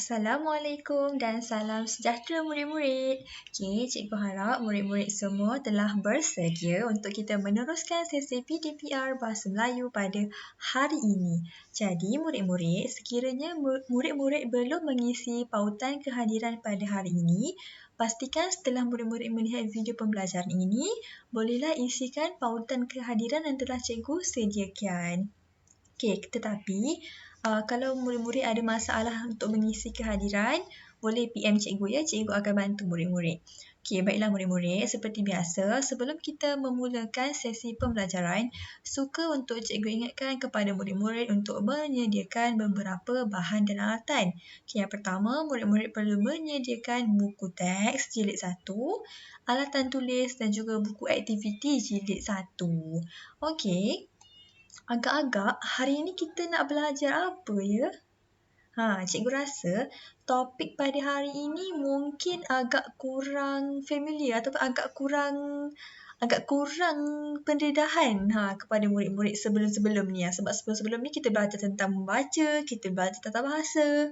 Assalamualaikum dan salam sejahtera murid-murid. Cikgu harap murid-murid semua telah bersedia untuk kita meneruskan sesi PDPR Bahasa Melayu pada hari ini. Jadi murid-murid, sekiranya murid-murid belum mengisi pautan kehadiran pada hari ini, pastikan setelah murid-murid melihat video pembelajaran ini, bolehlah isikan pautan kehadiran yang telah cikgu sediakan. Tetapi kalau murid-murid ada masalah untuk mengisi kehadiran, boleh PM cikgu ya, cikgu akan bantu murid-murid. Baiklah murid-murid, seperti biasa, sebelum kita memulakan sesi pembelajaran, suka untuk cikgu ingatkan kepada murid-murid untuk menyediakan beberapa bahan dan alatan. Yang pertama, murid-murid perlu menyediakan buku teks jilid 1, alatan tulis dan juga buku aktiviti jilid 1. Agak-agak hari ini kita nak belajar apa ya? Cikgu rasa topik pada hari ini mungkin agak kurang familiar ataupun agak kurang pendedahan kepada murid-murid sebelum-sebelum ni. Sebab sebelum-sebelum ni kita belajar tentang membaca, kita belajar tentang bahasa.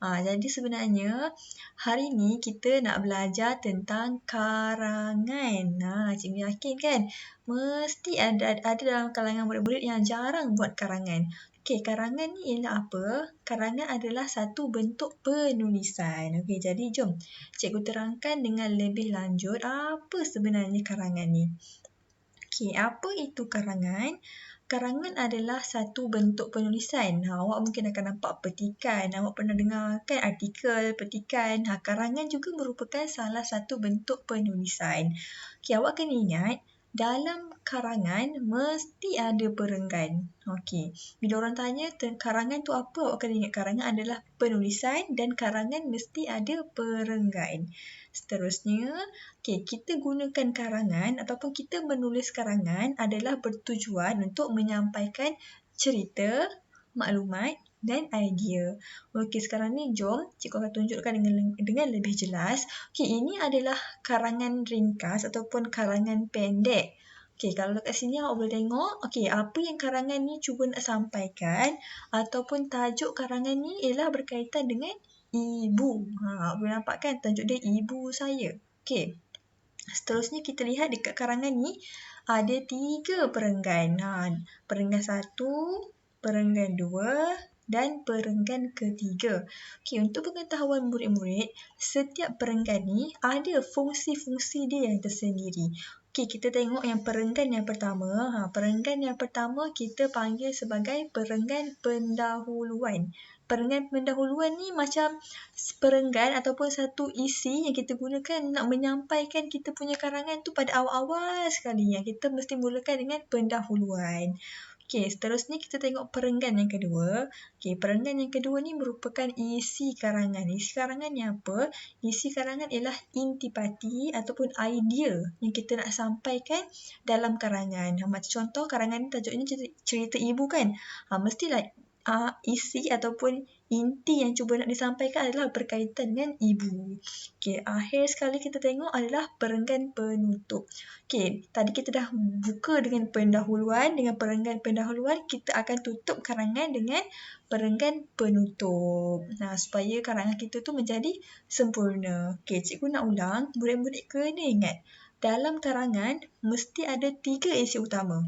Jadi sebenarnya hari ni kita nak belajar tentang karangan. Cikgu yakin kan? Mesti ada dalam kalangan murid-murid yang jarang buat karangan. Karangan ni ialah apa? Karangan adalah satu bentuk penulisan. Jadi jom cikgu terangkan dengan lebih lanjut apa sebenarnya karangan ni. Apa itu karangan? Karangan adalah satu bentuk penulisan. Awak mungkin akan nampak petikan. Awak pernah dengar kan artikel, petikan. Karangan juga merupakan salah satu bentuk penulisan. Awak kena ingat, dalam karangan mesti ada perenggan. Bila orang tanya karangan tu apa, awak kena ingat karangan adalah penulisan dan karangan mesti ada perenggan. Seterusnya, kita gunakan karangan ataupun kita menulis karangan adalah bertujuan untuk menyampaikan cerita, maklumat dan idea. Sekarang ni jom cikgu akan tunjukkan dengan lebih jelas. Ini adalah karangan ringkas ataupun karangan pendek. Kalau kat sini awak boleh tengok, apa yang karangan ni cuba nak sampaikan ataupun tajuk karangan ni ialah berkaitan dengan ibu. Awak boleh nampak kan tajuk dia ibu saya. Seterusnya kita lihat dekat karangan ni ada 3 perenggan. Perenggan 1, perenggan 2 dan perenggan ketiga. Untuk pengetahuan murid-murid, setiap perenggan ni ada fungsi-fungsi dia yang tersendiri. Kita tengok yang perenggan yang pertama. Perenggan yang pertama kita panggil sebagai perenggan pendahuluan. Perenggan pendahuluan ni macam perenggan ataupun satu isi yang kita gunakan nak menyampaikan kita punya karangan tu pada awal-awal sekali. Kita mesti mulakan dengan pendahuluan. Seterusnya kita tengok perenggan yang kedua. Perenggan yang kedua ni merupakan isi karangan. Isi karangan ni apa? Isi karangan ialah intipati ataupun idea yang kita nak sampaikan dalam karangan. Macam contoh karangan ni tajuknya cerita ibu kan? Mestilah isi ataupun inti yang cuba nak disampaikan adalah berkaitan dengan ibu. Akhir sekali kita tengok adalah perenggan penutup. Tadi kita dah buka dengan pendahuluan. Dengan perenggan pendahuluan, kita akan tutup karangan dengan perenggan penutup. Supaya karangan kita tu menjadi sempurna. Cikgu nak ulang. Murid-murid kena ingat, dalam karangan mesti ada 3 isi utama.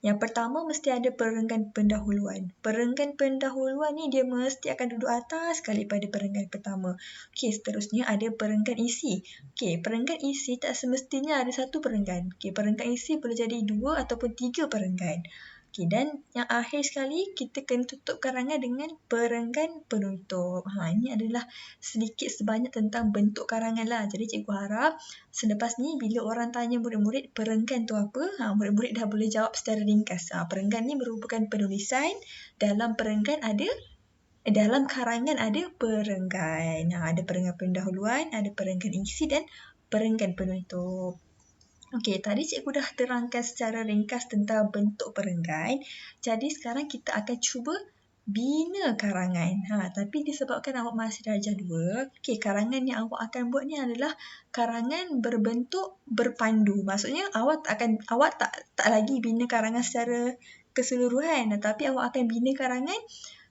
Yang pertama mesti ada perenggan pendahuluan. Perenggan pendahuluan ni dia mesti akan duduk atas sekali pada perenggan pertama. Seterusnya ada perenggan isi. Perenggan isi tak semestinya ada satu perenggan. Perenggan isi boleh jadi 2 ataupun 3 perenggan. Dan yang akhir sekali kita kena tutup karangan dengan perenggan penutup. Ini adalah sedikit sebanyak tentang bentuk karangan lah. Jadi cikgu harap selepas ni bila orang tanya murid-murid perenggan tu apa, murid-murid dah boleh jawab secara ringkas. Perenggan ni merupakan penulisan. Dalam karangan ada perenggan. Ada perenggan pendahuluan, ada perenggan isi dan perenggan penutup. Tadi cikgu dah terangkan secara ringkas tentang bentuk perenggan. Jadi sekarang kita akan cuba bina karangan. Tapi disebabkan awak masih darjah 2, karangan yang awak akan buat ni adalah karangan berbentuk berpandu. Maksudnya awak tak lagi bina karangan secara keseluruhan, tapi awak akan bina karangan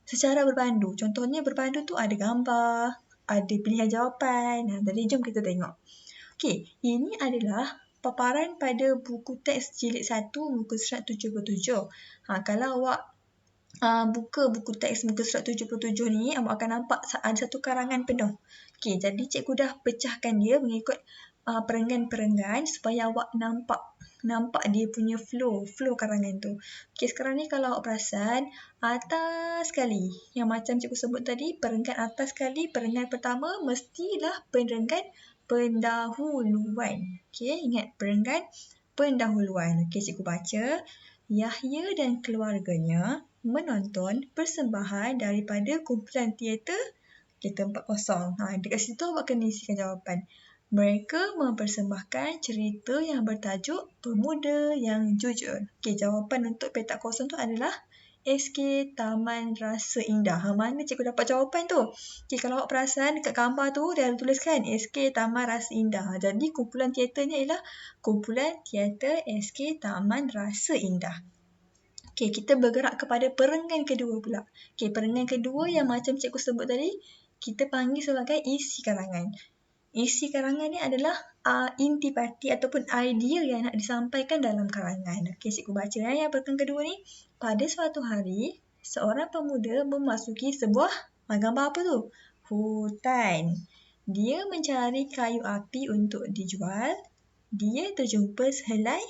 secara berpandu. Contohnya berpandu tu ada gambar, ada pilihan jawapan. Jadi jom kita tengok. Okey, ini adalah paparan pada buku teks jilid 1 muka surat 77. Kalau awak buka buku teks muka surat 77 ni, awak akan nampak ada satu karangan penuh. Okey, jadi cikgu dah pecahkan dia mengikut perenggan-perenggan supaya awak nampak dia punya flow karangan tu. Okey, sekarang ni kalau awak perasan, atas sekali yang macam cikgu sebut tadi, perenggan atas sekali, perenggan pertama mestilah perenggan pendahuluan. Okey, ingat perenggan pendahuluan. Okey, cikgu baca. Yahya dan keluarganya menonton persembahan daripada kumpulan teater Tempat Kosong. Dekat situ awak kena isikan jawapan. Mereka mempersembahkan cerita yang bertajuk Pemuda yang Jujur. Okey, jawapan untuk petak kosong tu adalah SK Taman Rasa Indah. Mana cikgu dapat jawapan tu? Okey, kalau awak perasan dekat gambar tu dia ada tuliskan SK Taman Rasa Indah. Jadi kumpulan teaternya ialah kumpulan teater SK Taman Rasa Indah. Okey, kita bergerak kepada perenggan kedua pula. Okey, perenggan kedua yang macam cikgu sebut tadi, kita panggil sebagai isi karangan. Isi karangan ni adalah intipati ataupun idea yang nak disampaikan dalam karangan. Okey, cikgu baca yang perenggan kedua ni. Pada suatu hari, seorang pemuda memasuki sebuah gambar apa tu? Hutan. Dia mencari kayu api untuk dijual. Dia terjumpa sehelai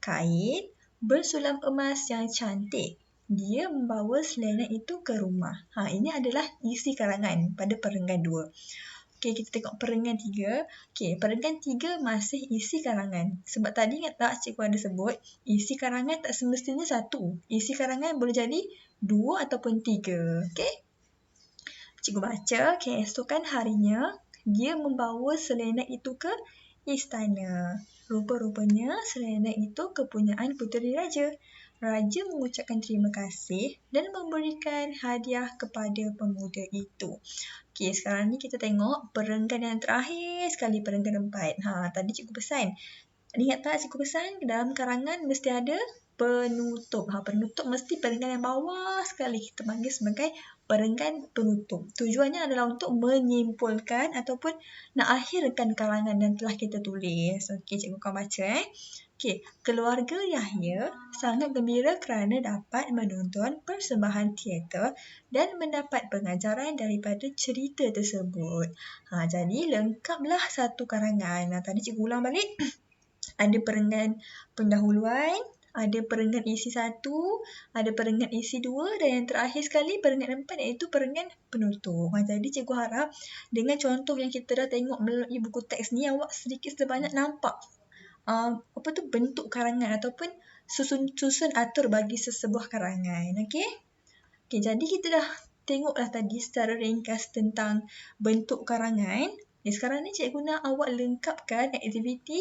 kain bersulam emas yang cantik. Dia membawa selendang itu ke rumah. Ini adalah isi karangan pada perenggan 2. Okey, kita tengok perenggan 3. Okey, perenggan 3 masih isi karangan. Sebab tadi ingat tak cikgu ada sebut, isi karangan tak semestinya 1. Isi karangan boleh jadi 2 ataupun 3. Okey? Cikgu baca, keesokan harinya, dia membawa selendang itu ke istana. Rupa-rupanya selendang itu kepunyaan puteri raja. Raja mengucapkan terima kasih dan memberikan hadiah kepada pemuda itu. Okey, sekarang ni kita tengok perenggan yang terakhir sekali, perenggan 4. Tadi cikgu pesan. Ingat tak cikgu pesan dalam karangan mesti ada penutup. Penutup mesti perenggan yang bawah sekali. Kita panggil sebagai perenggan penutup. Tujuannya adalah untuk menyimpulkan ataupun nak akhirkan karangan yang telah kita tulis. Okey, cikgu akan baca. Okey, keluarga Yahya sangat gembira kerana dapat menonton persembahan teater dan mendapat pengajaran daripada cerita tersebut. Jadi lengkaplah satu karangan. Tadi cikgu ulang balik. Ada perenggan pendahuluan, ada perenggan isi 1, ada perenggan isi 2 dan yang terakhir sekali perenggan 4 iaitu perenggan penutup. Jadi cikgu harap dengan contoh yang kita dah tengok melalui buku teks ni, awak sedikit sebanyak nampak bentuk karangan ataupun susun atur bagi sesebuah karangan. Okey, jadi kita dah tengoklah tadi secara ringkas tentang bentuk karangan. Sekarang ni cikgu nak awak lengkapkan aktiviti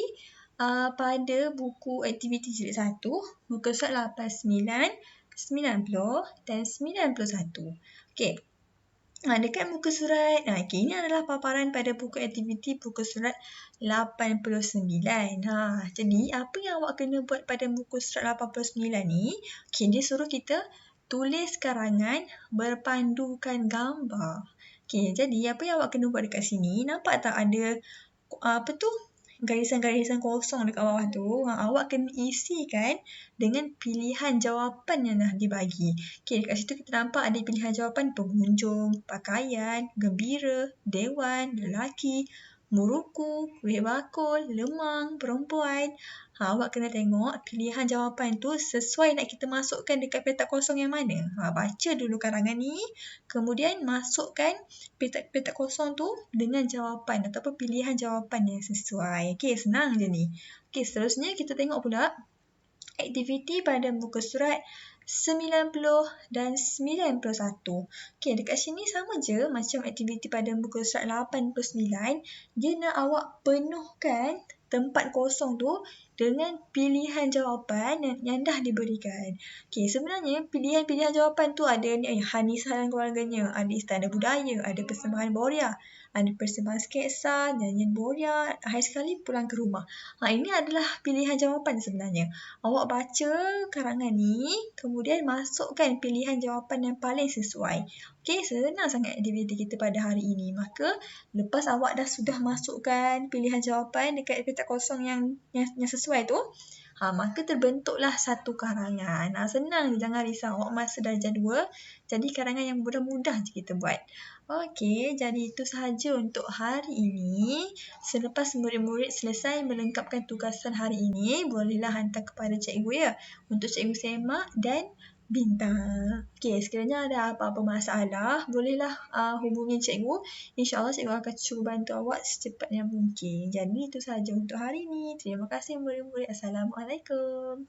pada buku aktiviti jilid 1, muka surat 89, 90 dan 91. Okey. Dekat muka surat, ini adalah paparan pada buku aktiviti buku surat 89. Jadi apa yang awak kena buat pada buku surat 89 ni? Okey, dia suruh kita tulis karangan berpandukan gambar. Okey, jadi apa yang awak kena buat dekat sini? Nampak tak ada garisan-garisan kosong dekat bawah tu? Awak kena isikan dengan pilihan jawapan yang dah dibagi. Okey, dekat situ kita nampak ada pilihan jawapan pengunjung, pakaian, gembira, dewan, lelaki, muruku, kuih bakul, lemang, perempuan. Awak kena tengok pilihan jawapan tu sesuai nak kita masukkan dekat petak kosong yang mana. Baca dulu karangan ni, kemudian masukkan petak kosong tu dengan jawapan ataupun pilihan jawapan yang sesuai. Okey, senang je ni. Okey, seterusnya kita tengok pula aktiviti pada muka surat 90 dan 91. Okey, dekat sini sama je macam aktiviti pada muka surat 89. Dia nak awak penuhkan tempat kosong tu dengan pilihan jawapan yang dah diberikan. Okey, sebenarnya pilihan-pilihan jawapan tu ada ni, Hanisa dan keluarganya, ada Istana Budaya, ada Persembahan Boria, ada Persembahan Sketsa, Nyanyian Boria, akhir sekali Pulang ke Rumah. Ini adalah pilihan jawapan sebenarnya. Awak baca karangan ni, kemudian masukkan pilihan jawapan yang paling sesuai. Okey, senang sangat aktiviti kita pada hari ini. Maka, lepas awak dah sudah masukkan pilihan jawapan dekat petak kosong yang sesuai tu, maka terbentuklah satu karangan. Senang je, jangan risau. Awak masa darjah 2, jadi karangan yang mudah-mudah je kita buat. Okey, jadi itu sahaja untuk hari ini. Selepas murid-murid selesai melengkapkan tugasan hari ini, bolehlah hantar kepada cikgu ya, untuk cikgu semak dan bintang. Okey, sekiranya ada apa-apa masalah, bolehlah hubungi cikgu. InsyaAllah cikgu akan cuba bantu awak secepat yang mungkin. Jadi itu sahaja untuk hari ini. Terima kasih murid-murid. Assalamualaikum.